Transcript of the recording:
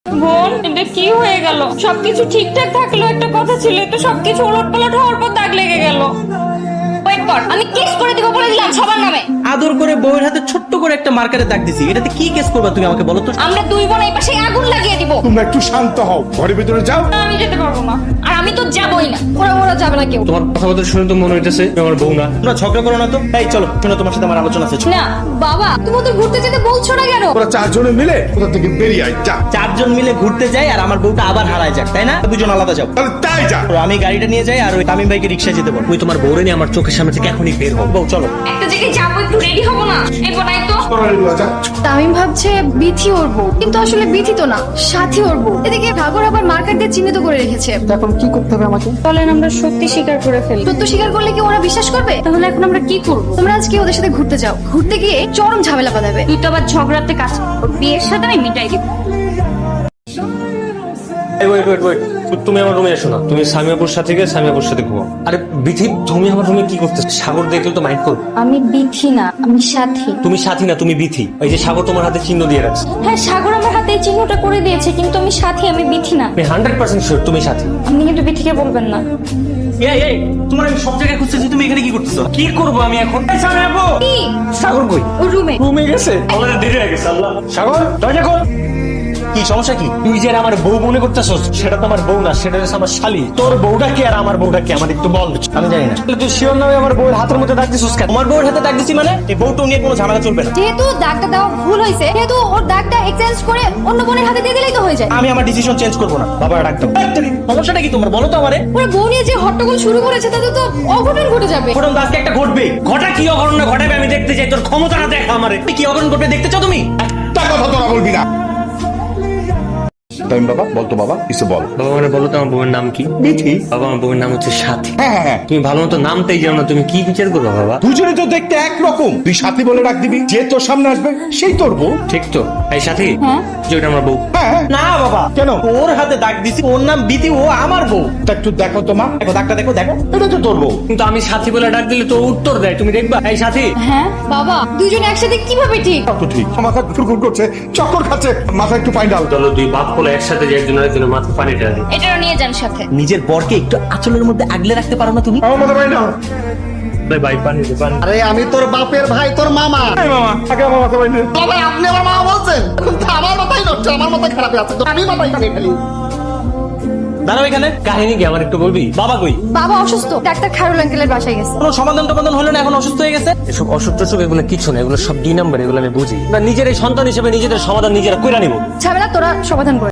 বোন, এটা কি হয়ে গেল? সবকিছু ঠিকঠাক থাকলো, একটা কথা ছিল, তো সবকিছু উলটপালট হওয়ার পর দাগ লেগে গেল। ওয়েট কর, আমি কেস করে দিব বলে দিলাম সবার নামে। আদর করে বউয়ের হাতে ছোট্ট করে একটা মার্কারে দাগ দিছি, এটাতে কি কেস করবা তুমি আমাকে বলো তো? আমরা দুই বোন এই পাশে আগুন লাগিয়ে দিব। তোমরা একটু শান্ত হও, ঘরের ভিতরে যাও। আমি যেতে পারবো না, আর আমি তো যাবই না। ওরা যাবে না কেউ। তোমার কথাবার্তা শুনে তো মনে হইতেছে তুমি আমার বউ না। তোমরা ঝগড়া করো না তো। এই চলো, শোনো, তোমার সাথে আমার আলোচনা আছে। না বাবা, তুমি ওদের ঘুরতে যেতে বলছো না কেন? ওরা চারজনে মিলে কোথা থেকে বেরিয়ে আয়, যা। চারজন মিলে ঘুরতে যাই আর আমার বউটা আবার হারায় যাক, তাই না? দুজন আলাদা যাও। তাহলে তাই যা। তো আমি গাড়িটা নিয়ে যাই আর ওই তামিম ভাইকে রিক্সায় যেতে বল। তুই তোমার বউরে নিয়ে আমার চোখের সামনে থেকে এখনই বের হও। বউ চলো। একটা জায়গায় যাবো, একটু রেডি হবো না? এই বোনাই তো। তোরা এগুলো যা। তামিম ভাবছে বিথি ওর বউ, কিন্তু আসলে বিথি তো না, সাথী ওর বউ। এদিকে সাগর আবার মার্কার দিয়ে চিহ্নিত করে রেখেছে। এখন কি করতে হবে আমাকে? চলেন আমরা সত্যি স্বীকার করে ফেলি। সত্য স্বীকার করলে কি ওরা বিশ্বাস করবে? তাহলে এখন আমরা কি করব? তোমরা আজকে ওদের সাথে ঘুরতে যাও, ঘুরতে গিয়ে চরম ঝামেলা বাঁধাবে। তুই তো আবার ঝগড়াতে কাজ কর। বিয়ের সাথে আমি মিটাই দিব। ওয়েট, তুমি আমার রুমে এসো না। তুমি সামিয়াপুর সাথে গিয়ে সামিয়াপুর সাথে ঘুমাও। আরে বিথি, তুমি আমার রুমে কি করতেছ? সাগর দেখলে তো মাইন্ড করবে। আমি বিথি না, আমি সাথী। তুমি সাথী না, তুমি বিথি। এই যে সাগর তোমার হাতে চিহ্ন দিয়ে রাখছে। হ্যাঁ, সাগর আমার হাতে এই চিহ্নটা করে দিয়েছে, কিন্তু আমি সাথী, আমি বিথি না। আমি 100% শিওর তুমি সাথী। আপনি কিন্তু বিথিকে বলবেন না। এই তোমার আমি সব জায়গায় খুঁজতেছি, তুমি এখানে কি করতেছো? কি করবো আমি এখন? এই সামিয়াপু, কি? সাগর কই? ও রুমে। রুমে গেছে। আমাদের দেরি হয়ে গেছে। আল্লাহ, সাগর দরজা খোল। কি সমস্যা কি? তুই যে আমার বউ মনে করতেছস, সেটা তো আমার বউ না, সেটা হচ্ছে আমার শালি। তোর বউটা কি আর আমার বউটা কি আমার একটু বল। আমি জানি না। তুই শিওর নামে আমার বউয়ের হাতের মধ্যে ডাক দিছিস কেন? তোমার বউয়ের হাতে দাগ দিছি মানে এই বউটা নিয়ে কোনো ঝামেলা চলবে না। যেহেতু দাগটা দেওয়া ভুল হয়েছে, সেহেতু ওর দাগটা এক্সচেঞ্জ করে অন্য বোনের হাতে দিয়ে দিলেই তো হয়ে যায়। আমি আমার ডিসিশন চেঞ্জ করবো না। বাবা ডাক দাও। সমস্যাটা কি তোমার বলো তো আমারে? ওরা বউ নিয়ে যে হট্টগোল শুরু করেছে, তাতে তো অঘটন ঘটে যাবে। ঘটন আজকে একটা ঘটবে। ঘটা কি অঘটন না ঘটাবে আমি দেখতে চাই। তোর ক্ষমতাটা দেখা আমারে। তুমি কি অঘটন ঘটবে দেখতে চাও তুমি? তা কথা তোরা বলবি না। তামিম বাবা, বল তো বাবা, কিছু বল। বাবা মানে বলো তো আমার বউয়ের নাম কি? বিথি। বাবা আমার বউয়ের নাম হচ্ছে সাথী। হ্যাঁ। তুমি ভালো মতো নামটাই জানো না, তুমি কি বিচার করবে বাবা? দুজনে তো দেখতে একরকম। তুই সাথী বলে ডাক দিবি, যে তোর সামনে আসবে সেই তোর বউ। ঠিক তো? এই সাথী, যে ওটা আমার বউ। হ্যাঁ। না বাবা, কেন? ওর হাতে দাগ দিছি, ওর নাম বিধি, ও আমার বউ। তা একটু দেখো তো মা, দেখো দাগটা, দেখো দেখো। এটা তো তোর বউ। কিন্তু আমি সাথী বলে ডাক দিলে তো ও উত্তর দেয়, তুমি দেখবা। এই সাথী, হ্যাঁ বাবা, দুজন একসাথে কিভাবে ঠিক? তো ঠিক, মাথা ফুরফুর করছে, চক্কর খাচ্ছে, মাথা একটু পানি ডাল। চলো দুই বাপ বলে একসাথে যে একজনের একজনের মাথা পানি ঢেলে দিই। এটাও নিয়ে যান সাথে। নিজের বরকে একটু আঁচলের মধ্যে আগলে রাখতে পারো না তুমি? আমার মাথা পানি ডাল। ভাই পানি দে, পানি। আরে আমি তোর বাপের ভাই, তোর মামা। এই মামা, আগে আমার মাথা পানি দে। বাবা, আপনি আমার মামা বলছেন? এখন তো আমার মাথায় নষ্ট, আমার মাথায় খারাপ আছে, তো আমি মাথায় পানি ফেলি। দাঁড়াও এখানে। কাহিনী কি আমার একটু বলবি? বাবা কই? বাবা অসুস্থ, ডাক্তার খায়রুল আঙ্কেলের বাসায় গেছে। কোনো সমাধান টমাধান হলো না, এখন অসুস্থ হয়ে গেছে। এসব অসুখ টসুখ এগুলো কিছু না, এগুলো সব 2 নাম্বার, এগুলো আমি বুঝি না। নিজের এই সন্তান হিসেবে নিজেদের সমাধান নিজেরা কইরা নিব। ঝামেলা তোরা সমাধান করে।